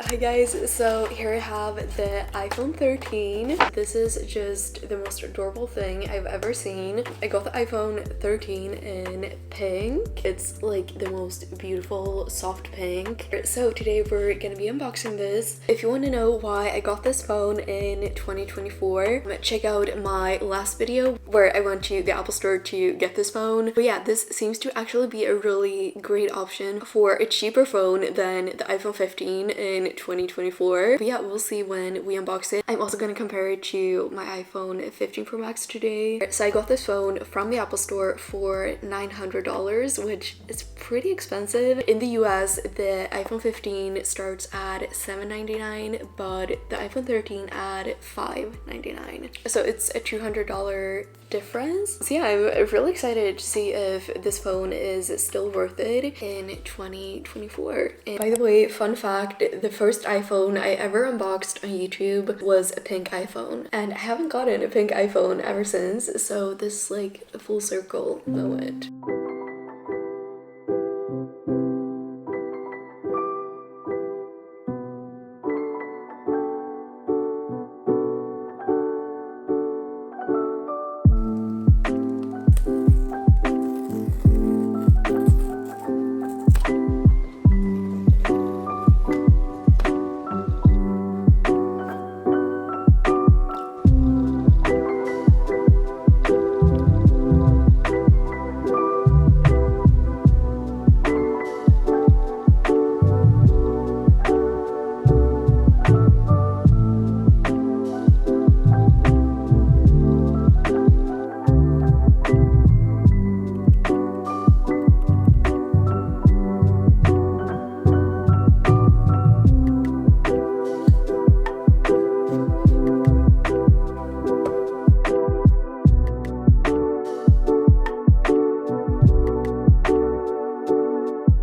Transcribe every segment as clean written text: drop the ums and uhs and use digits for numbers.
Hi guys, so here I have the iPhone 13. This is just the most adorable thing I've ever seen. I got the iPhone 13 in pink. It's like the most beautiful soft pink. So today we're gonna be unboxing this. If you want to know why I got this phone in 2024, check out my last video where I went to the Apple store to get this phone. But yeah, this seems to actually be a really great option for a cheaper phone than the iPhone 15 in 2024. But yeah, we'll see when we unbox it. I'm also gonna compare it to my iPhone 15 Pro Max today. So I got this phone from the Apple store for $900, which is pretty expensive. In the US, the iPhone 15 starts at $799, but the iPhone 13 at $599. So it's a $200 difference. So yeah, I'm really excited to see if this phone is still worth it in 2024. And by the way, fun fact, the first iPhone I ever unboxed on YouTube was a pink iPhone, and I haven't gotten a pink iPhone ever since, so this is like a full circle moment.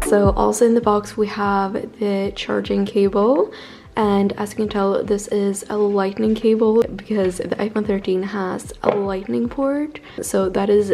So also in the box we have the charging cable, and as you can tell, this is a lightning cable because the iPhone 13 has a lightning port. So that is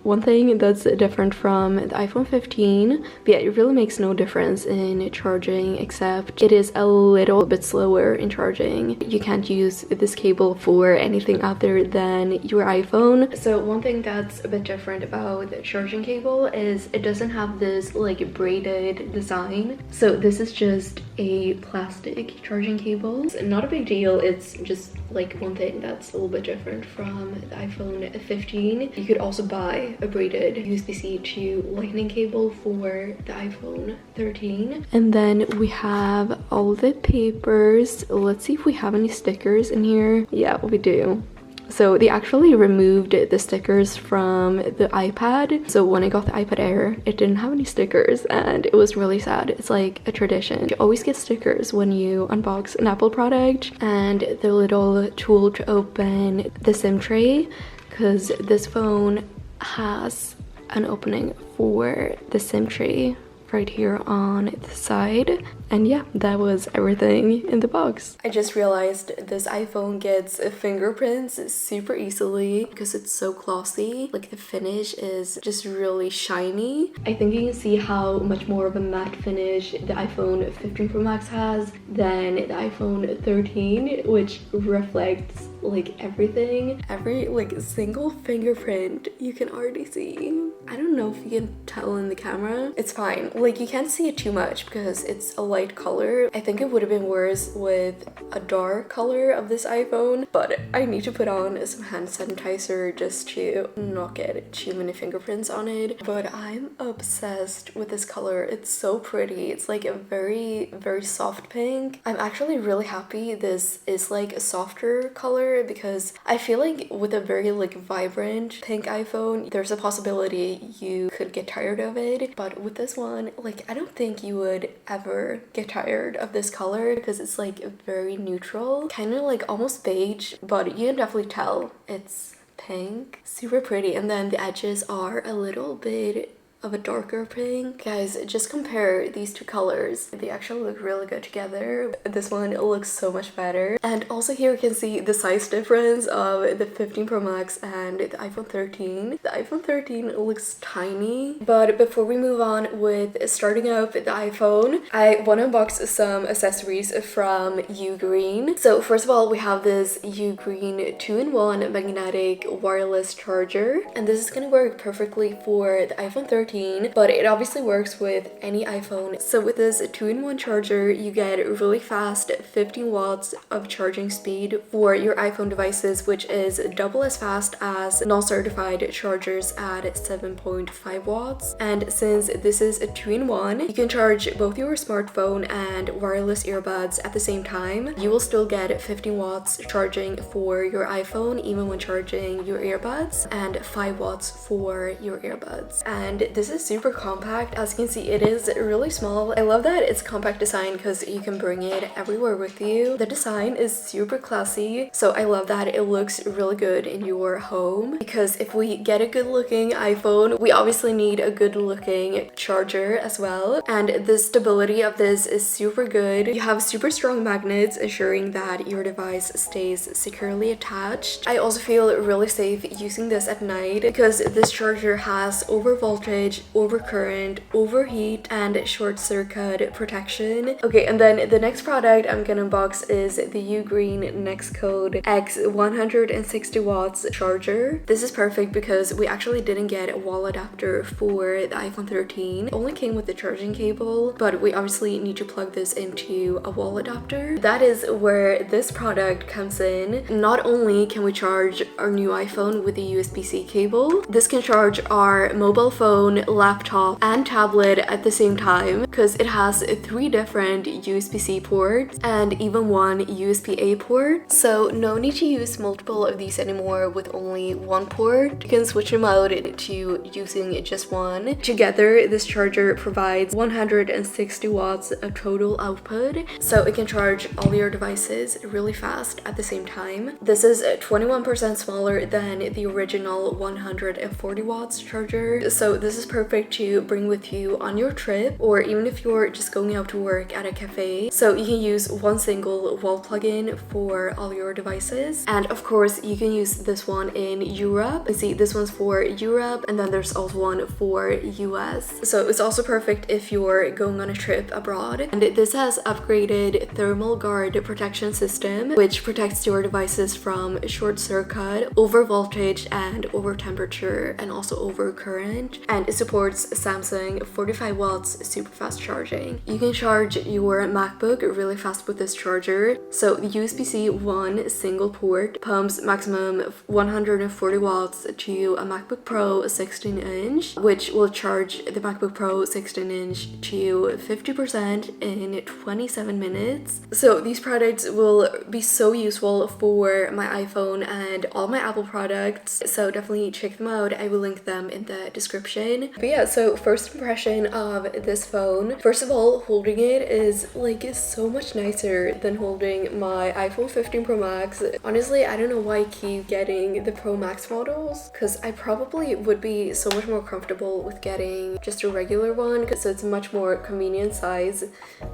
one thing that's different from the iPhone 15. But yeah, it really makes no difference in charging, except it is a little bit slower in charging. You can't use this cable for anything other than your iPhone. So one thing that's a bit different about the charging cable is it doesn't have this like braided design. So this is just a plastic charging cable. It's not a big deal, it's just like one thing that's a little bit different from the iPhone 15. You could also buy a braided USB-C to lightning cable for the iPhone 13. And then we have all the papers. Let's see if we have any stickers in here. Yeah, we do. So they actually removed the stickers from the iPad. So when I got the iPad Air, it didn't have any stickers, and it was really sad. It's like a tradition. You always get stickers when you unbox an Apple product, and the little tool to open the SIM tray, because this phone has an opening for the SIM tray right here on the side. And yeah, that was everything in the box. I just realized this iPhone gets fingerprints super easily because it's so glossy. Like the finish is just really shiny. I think you can see how much more of a matte finish the iPhone 15 Pro Max has than the iPhone 13, which reflects like everything. Every like single fingerprint you can already see. I don't know if you can tell in the camera. It's fine. Like you can't see it too much because it's a light color. I think it would have been worse with a dark color of this iPhone, but I need to put on some hand sanitizer just to not get too many fingerprints on it. But I'm obsessed with this color. It's so pretty. It's like a very soft pink. I'm actually really happy this is like a softer color because I feel like with a very like vibrant pink iPhone, there's a possibility you could get tired of it. But with this one, like I don't think you would ever get tired of this color because it's like very neutral, kind of like almost beige, but you can definitely tell it's pink. Super pretty. And then the edges are a little bit of a darker pink. Guys, just compare these two colors. They actually look really good together. This one looks so much better. And also here you can see the size difference of the 15 Pro Max and the iPhone 13. The iPhone 13 looks tiny. But before we move on with starting up the iPhone, I want to unbox some accessories from Ugreen. So first of all, we have this Ugreen 2-in-1 magnetic wireless charger. And this is going to work perfectly for the iPhone 13, but it obviously works with any iPhone. So with this 2-in-1 charger, you get really fast 15 watts of charging speed for your iPhone devices, which is double as fast as non-certified chargers at 7.5 watts. And since this is a 2-in-1, you can charge both your smartphone and wireless earbuds at the same time. You will still get 15 watts charging for your iPhone even when charging your earbuds, and 5 watts for your earbuds. And this is super compact. As you can see, it is really small. I love that it's compact design because you can bring it everywhere with you. The design is super classy, so I love that it looks really good in your home, because if we get a good looking iPhone, we obviously need a good looking charger as well. And the stability of this is super good. You have super strong magnets ensuring that your device stays securely attached. I also feel really safe using this at night because this charger has over voltage, overcurrent, overheat, and short circuit protection. Okay, and then the next product I'm gonna unbox is the Ugreen Nextcode X 160 watts charger. This is perfect because we actually didn't get a wall adapter for the iPhone 13. It only came with the charging cable, but we obviously need to plug this into a wall adapter. That is where this product comes in. Not only can we charge our new iPhone with a USB-C cable, this can charge our mobile phone, laptop, and tablet at the same time because it has 3 different USB-C ports and even 1 USB-A port. So no need to use multiple of these anymore with only 1 port. You can switch them out to using just 1. Together, this charger provides 160 watts of total output, so it can charge all your devices really fast at the same time. This is 21% smaller than the original 140 watts charger, so this is perfect to bring with you on your trip, or even if you're just going out to work at a cafe. So you can use one single wall plug-in for all your devices. And of course, you can use this one in Europe. You see, this one's for Europe, and then there's also one for US. So it's also perfect if you're going on a trip abroad. And this has upgraded thermal guard protection system, which protects your devices from short circuit, over voltage, and over temperature, and also over current. And it supports Samsung 45 watts super fast charging. You can charge your MacBook really fast with this charger. So the USB-C 1 single port pumps maximum 140 watts to a MacBook Pro 16-inch, which will charge the MacBook Pro 16-inch to 50% in 27 minutes. So these products will be so useful for my iPhone and all my Apple products, so definitely check them out. I will link them in the description. But yeah, so first impression of this phone. First of all, holding it is like so much nicer than holding my iPhone 15 Pro Max. Honestly, I don't know why I keep getting the Pro Max models, because I probably would be so much more comfortable with getting just a regular one, because it's a much more convenient size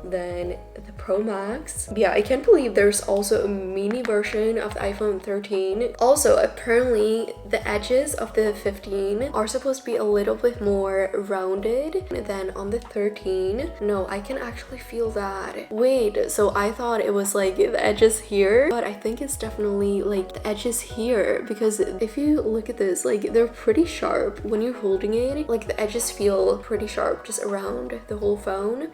than the Pro Max. But yeah, I can't believe there's also a mini version of the iPhone 13. Also, apparently the edges of the 15 are supposed to be a little bit more rounded than on the 13. No, I can actually feel that. Wait, so I thought it was like the edges here, but I think it's definitely like the edges here, because if you look at this, like they're pretty sharp when you're holding it. Like the edges feel pretty sharp just around the whole phone,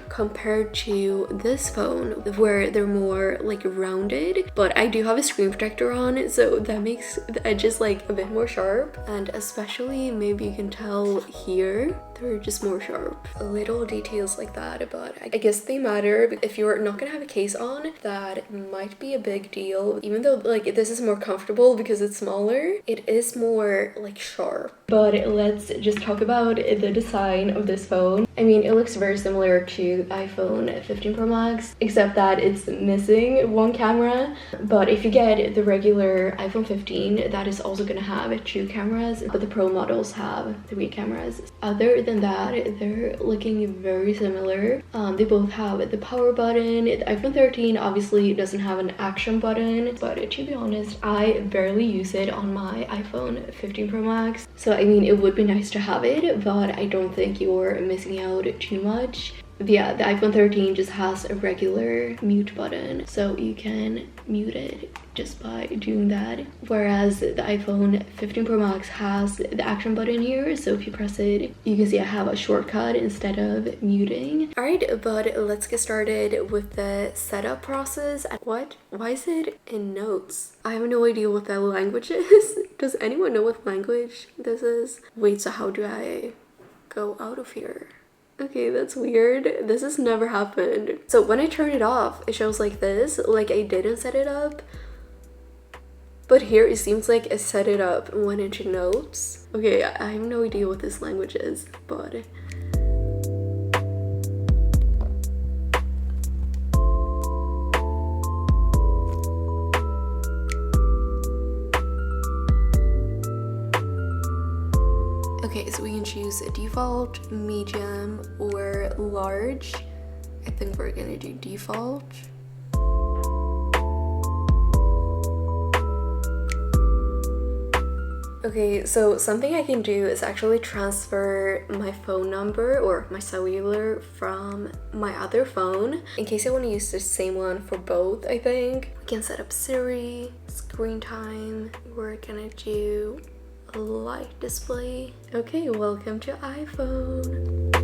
compared to this phone where they're more like rounded. But I do have a screen protector on, so that makes the edges like a bit more sharp, and especially maybe you can tell here they're just more sharp. Little details like that, but I guess they matter. If you're not gonna have a case on, that might be a big deal. Even though like this is more comfortable because it's smaller, it is more like sharp. But let's just talk about the design of this phone. I mean, it looks very similar to the iPhone 15 Pro Max, except that it's missing one camera. But if you get the regular iPhone 15, that is also gonna have 2 cameras, but the Pro models have 3 cameras. Other than that, they're looking very similar. They both have the power button. The iPhone 13 obviously doesn't have an action button, but to be honest, I barely use it on my iPhone 15 Pro Max. So I mean, it would be nice to have it, but I don't think you're missing out too much. But yeah, the iPhone 13 just has a regular mute button, so you can mute it just by doing that. Whereas the iPhone 15 Pro Max has the action button here, so if you press it, you can see I have a shortcut instead of muting. Alright, but let's get started with the setup process. What? Why is it in notes? I have no idea what that language is. Does anyone know what language this is? Wait, so how do I go out of here? Okay, that's weird. This has never happened. So when I turn it off, it shows like this, like I didn't set it up. But here it seems like I set it up and went into notes. Okay, I have no idea what this language is, but... Okay, so we can choose a default, medium, or large. I think we're gonna do default. Okay, so something I can do is actually transfer my phone number or my cellular from my other phone. In case I want to use the same one for both, I think. We can set up Siri, screen time. We're gonna do light display. Okay, welcome to iPhone.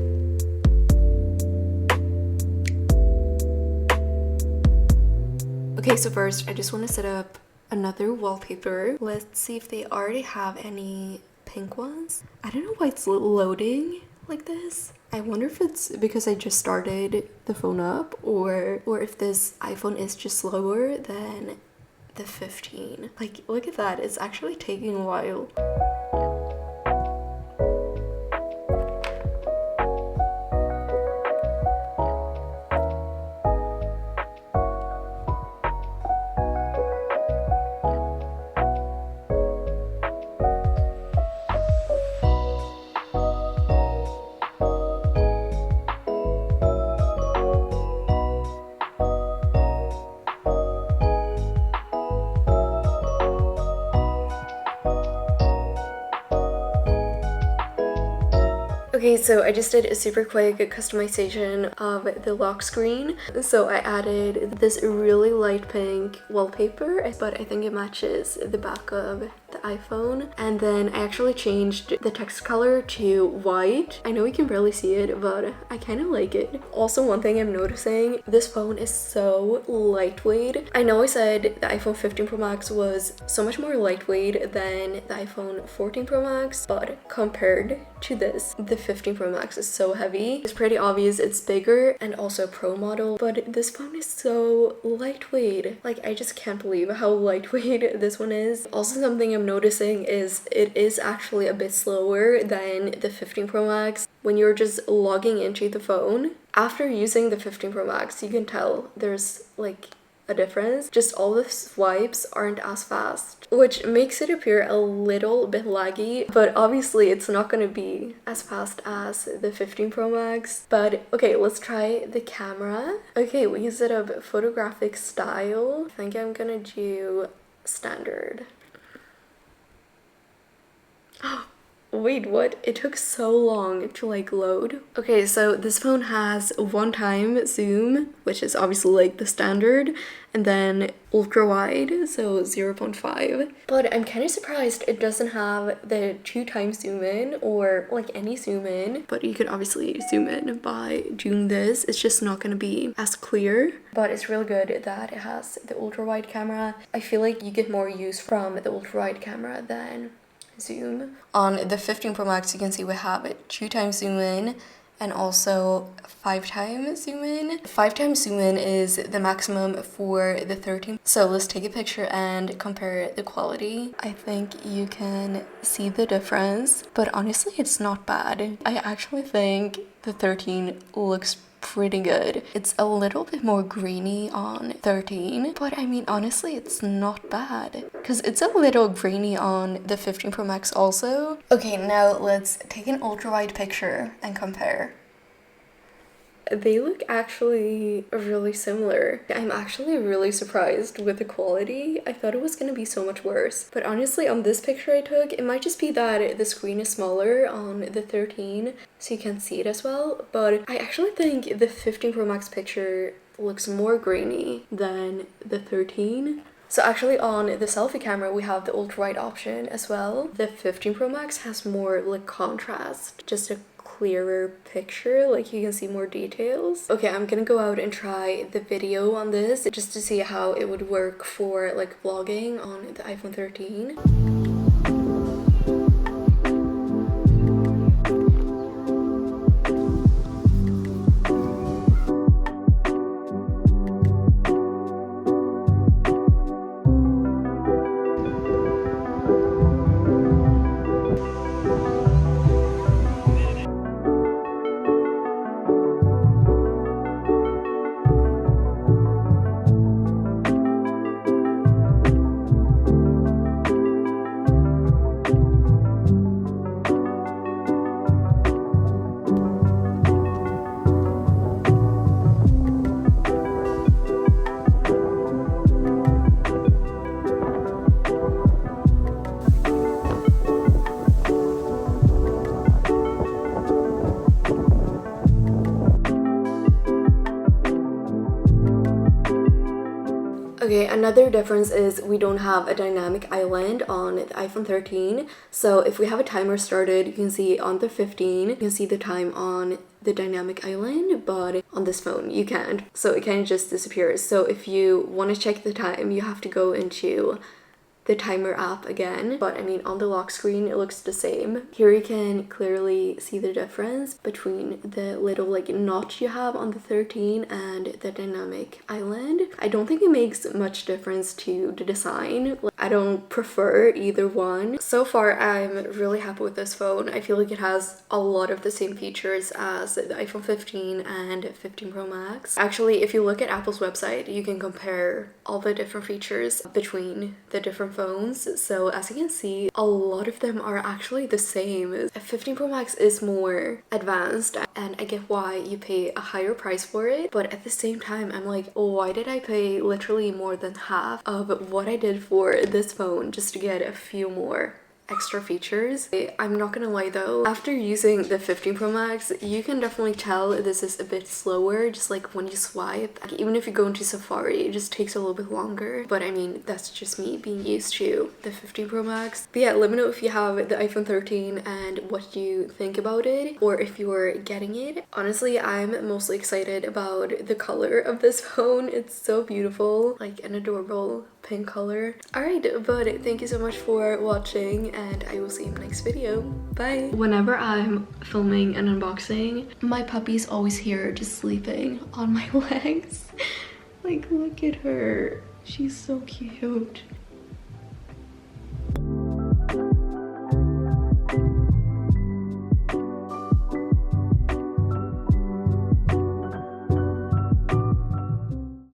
Okay, so first I just want to set up another wallpaper. Let's see if they already have any pink ones. I don't know why it's loading like this. I wonder if it's because I just started the phone up or if this iPhone is just slower than the 15. Like, look at that, it's actually taking a while. Okay, so I just did a super quick customization of the lock screen. So I added this really light pink wallpaper, but I think it matches the back of the iPhone. And then I actually changed the text color to white. I know you can barely see it, but I kind of like it. Also, one thing I'm noticing, this phone is so lightweight. I know I said the iPhone 15 Pro Max was so much more lightweight than the iPhone 14 Pro Max, but compared to this, the 15 Pro Max is so heavy. It's pretty obvious it's bigger and also a Pro model, but this phone is so lightweight. Like, I just can't believe how lightweight this one is. Also, something I'm noticing is it is actually a bit slower than the 15 Pro Max. When you're just logging into the phone, after using the 15 Pro Max, you can tell there's like a difference. Just all the swipes aren't as fast, which makes it appear a little bit laggy, but obviously it's not going to be as fast as the 15 Pro Max. But okay, let's try the camera. Okay, we can set up photographic style. I think I'm gonna do standard. Wait, what? It took so long to like load. Okay, so this phone has one time zoom, which is obviously like the standard, and then ultra wide, so 0.5. But I'm kind of surprised it doesn't have the 2 times zoom in or like any zoom in. But you could obviously zoom in by doing this. It's just not gonna be as clear. But it's really good that it has the ultra wide camera. I feel like you get more use from the ultra wide camera than zoom. On the 15 Pro Max, you can see we have it 2 times zoom in and also 5 times zoom in. 5 times zoom in is the maximum for the 13. So let's take a picture and compare the quality. I think you can see the difference, but honestly it's not bad. I actually think the 13 looks pretty good. It's a little bit more grainy on 13, but I mean honestly it's not bad because it's a little grainy on the 15 Pro Max also. Okay, now let's take an ultra wide picture and compare. They look actually really similar. I'm actually really surprised with the quality. I thought it was gonna be so much worse. But honestly, on this picture I took, it might just be that the screen is smaller on the 13, so you can't see it as well. But I actually think the 15 Pro Max picture looks more grainy than the 13. So actually on the selfie camera, we have the ultra wide option as well. The 15 Pro Max has more like contrast, just a clearer picture, like you can see more details. Okay, I'm gonna go out and try the video on this just to see how it would work for like vlogging on the iPhone 13. Okay, another difference is we don't have a dynamic island on the iPhone 13. So if we have a timer started, you can see on the 15, you can see the time on the dynamic island, but on this phone you can't. So it kind of just disappears. So if you want to check the time, you have to go into the timer app again, but I mean on the lock screen it looks the same. Here you can clearly see the difference between the little like notch you have on the 13 and the dynamic island. I don't think it makes much difference to the design. I don't prefer either one. So far I'm really happy with this phone. I feel like it has a lot of the same features as the iPhone 15 and 15 Pro Max. Actually, if you look at Apple's website, you can compare all the different features between the different phones. So as you can see, a lot of them are actually the same. 15 Pro Max is more advanced and I get why you pay a higher price for it, but at the same time I'm like, oh, why did I pay literally more than half of what I did for this phone just to get a few more extra features? I'm not gonna lie though, after using the 15 Pro Max, you can definitely tell this is a bit slower, just like when you swipe. Like, even if you go into Safari, it just takes a little bit longer. But I mean, that's just me being used to the 15 Pro Max. But yeah, let me know if you have the iPhone 13 and what you think about it, or if you're getting it. Honestly, I'm mostly excited about the color of this phone. It's so beautiful, like an adorable pink color. Alright, but thank you so much for watching and I will see you in the next video. Bye! Whenever I'm filming an unboxing, my puppy's always here just sleeping on my legs. Like, look at her. She's so cute.